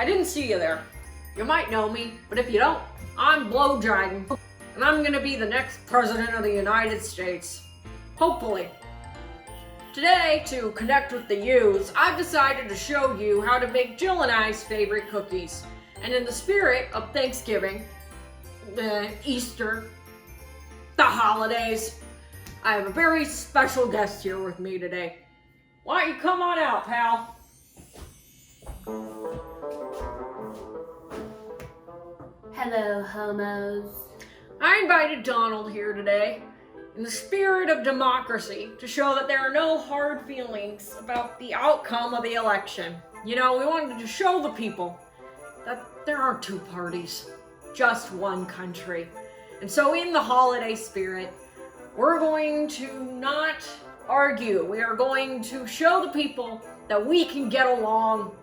I didn't see you there. You might know me, but if you don't, I'm Blow Dragon, and I'm gonna be the next president of the United States. Hopefully. Today, to connect with the yous, I've decided to show you how to make Jill and I's favorite cookies. And in the spirit of Thanksgiving, Easter, the holidays, I have a very special guest here with me today. Why don't you come on out, pal? Hello, homos. I invited Donald here today in the spirit of democracy to show that there are no hard feelings about the outcome of the election. You know, we wanted to show the people that there aren't two parties, just one country. And so in the holiday spirit, we're going to not argue. We are going to show the people that we can get along,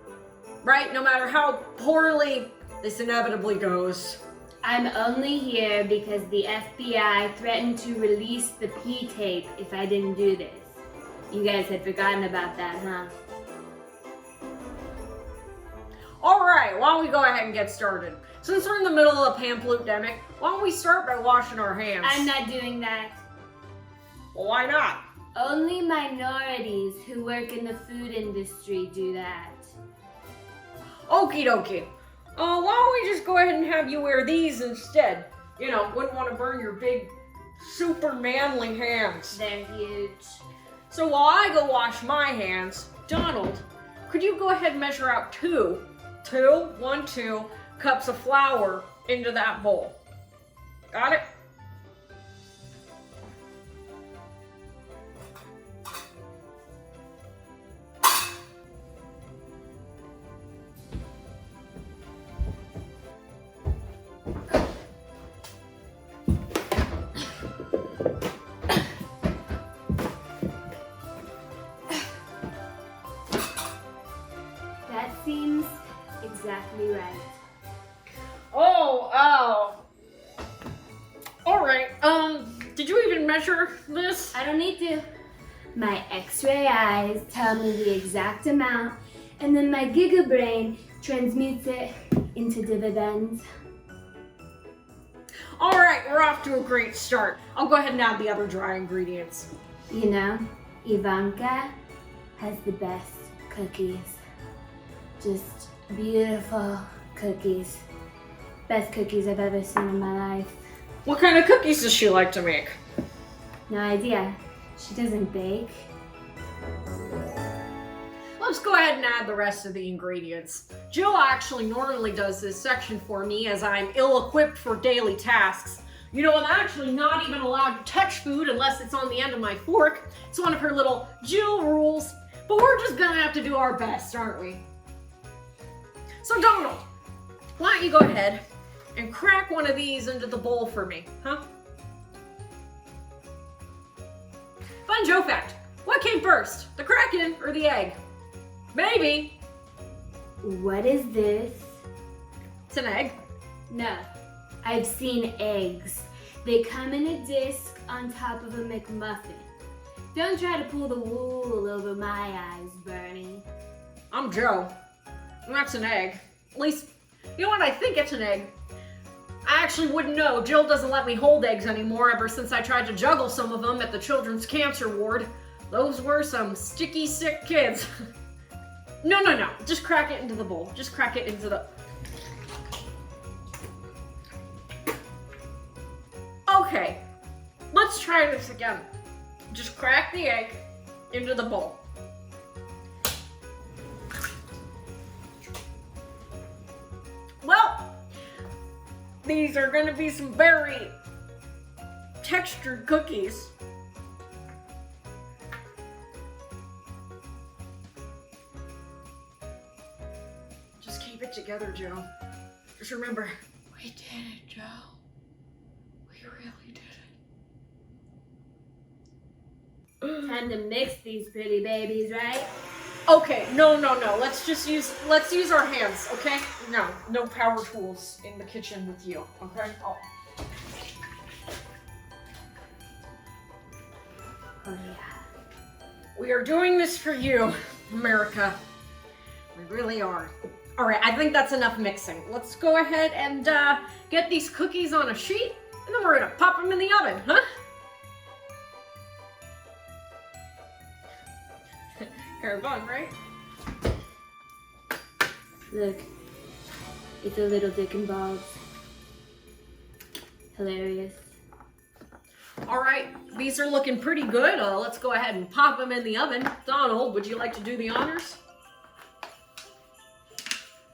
right? No matter how poorly this inevitably goes. I'm only here because the FBI threatened to release the P-tape if I didn't do this. You guys had forgotten about that, huh? Alright, why don't we go ahead and get started? Since we're in the middle of a pamphlet-demic, why don't we start by washing our hands? I'm not doing that. Well, why not? Only minorities who work in the food industry do that. Okie dokie. Why don't we just go ahead and have you wear these instead? You know, wouldn't want to burn your big, super manly hands. They're huge. So while I go wash my hands, Donald, could you go ahead and measure out two cups of flour into that bowl? Got it? That seems exactly right. Oh. Alright, did you even measure this? I don't need to. My X-ray eyes tell me the exact amount, and then my Giga brain transmutes it into dividends. Alright, we're off to a great start. I'll go ahead and add the other dry ingredients. You know, Ivanka has the best cookies. Just beautiful cookies. Best cookies I've ever seen in my life. What kind of cookies does she like to make? No idea. She doesn't bake. Let's go ahead and add the rest of the ingredients. Jill actually normally does this section for me as I'm ill-equipped for daily tasks. You know, I'm actually not even allowed to touch food unless it's on the end of my fork. It's one of her little Jill rules, but we're just gonna have to do our best, aren't we? So Donald, why don't you go ahead and crack one of these into the bowl for me, huh? Fun Joe fact, what came first, the Kraken or the egg? Maybe. What is this? It's an egg. No, I've seen eggs. They come in a disc on top of a McMuffin. Don't try to pull the wool over my eyes, Bernie. I'm Joe. And that's an egg. At least, you know what? I think it's an egg. I actually wouldn't know. Jill doesn't let me hold eggs anymore ever since I tried to juggle some of them at the Children's Cancer Ward. Those were some sticky, sick kids. No. Just crack it into the bowl. Just crack it into the... Okay. Let's try this again. Just crack the egg into the bowl. Well, these are going to be some very textured cookies. Just keep it together, Joe. Just remember, we did it, Joe. We really did it. Time to mix these pretty babies, right? Okay, no. Let's use our hands, okay? No power tools in the kitchen with you, okay? Oh yeah. We are doing this for you, America. We really are. All right, I think that's enough mixing. Let's go ahead and get these cookies on a sheet, and then we're gonna pop them in the oven, huh? Kind of fun, right? Look, it's a little Dick and Bob's. Hilarious. All right, these are looking pretty good. Let's go ahead and pop them in the oven. Donald, would you like to do the honors?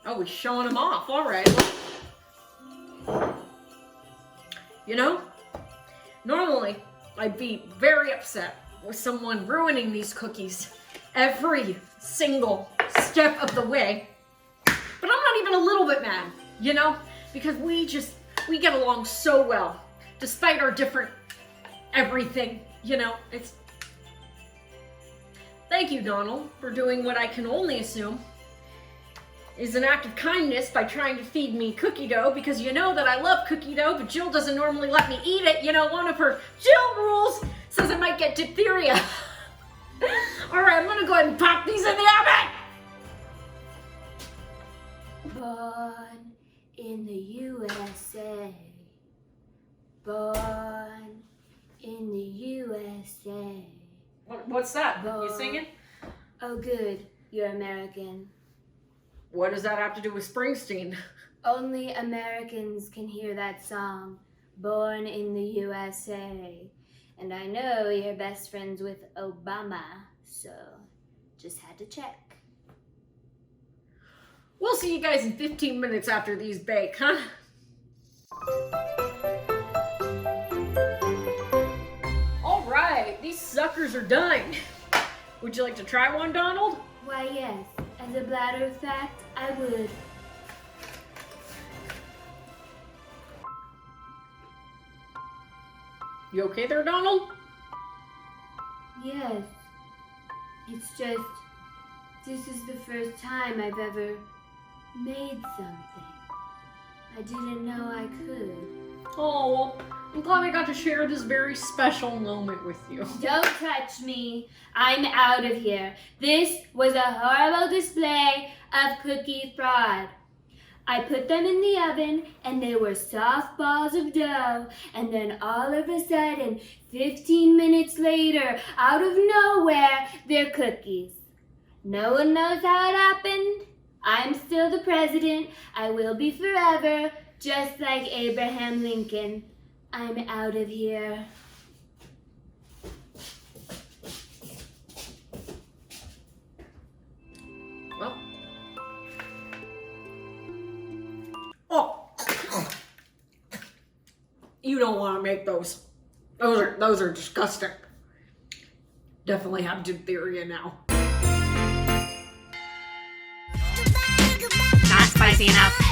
Oh, he's showing them off. All right. You know, normally I'd be very upset with someone ruining these cookies every single step of the way. But I'm not even a little bit mad, you know, because we get along so well, despite our different everything, you know. Thank you, Donald, for doing what I can only assume is an act of kindness by trying to feed me cookie dough, because you know that I love cookie dough, but Jill doesn't normally let me eat it. You know, one of her Jill rules says I might get diphtheria. All right, I'm gonna go ahead and pop these in the oven. Born in the USA. Born in the USA. What's that? You singing? Oh, good. You're American. What does that have to do with Springsteen? Only Americans can hear that song, Born in the USA. And I know you're best friends with Obama, so just had to check. We'll see you guys in 15 minutes after these bake, huh? All right, these suckers are done. Would you like to try one, Donald? Why, yes. As a matter of fact, I would. You okay there, Donald? Yes. It's just, this is the first time I've ever made something. I didn't know I could. Oh, well, I'm glad I got to share this very special moment with you. Don't touch me. I'm out of here. This was a horrible display of cookie fraud. I put them in the oven and they were soft balls of dough, and then all of a sudden, 15 minutes later, out of nowhere, they're cookies. No one knows how it happened. I'm still the president. I will be forever, just like Abraham Lincoln. I'm out of here. Well. Oh. You don't want to make those. Those are disgusting. Definitely have diphtheria now. Not spicy enough.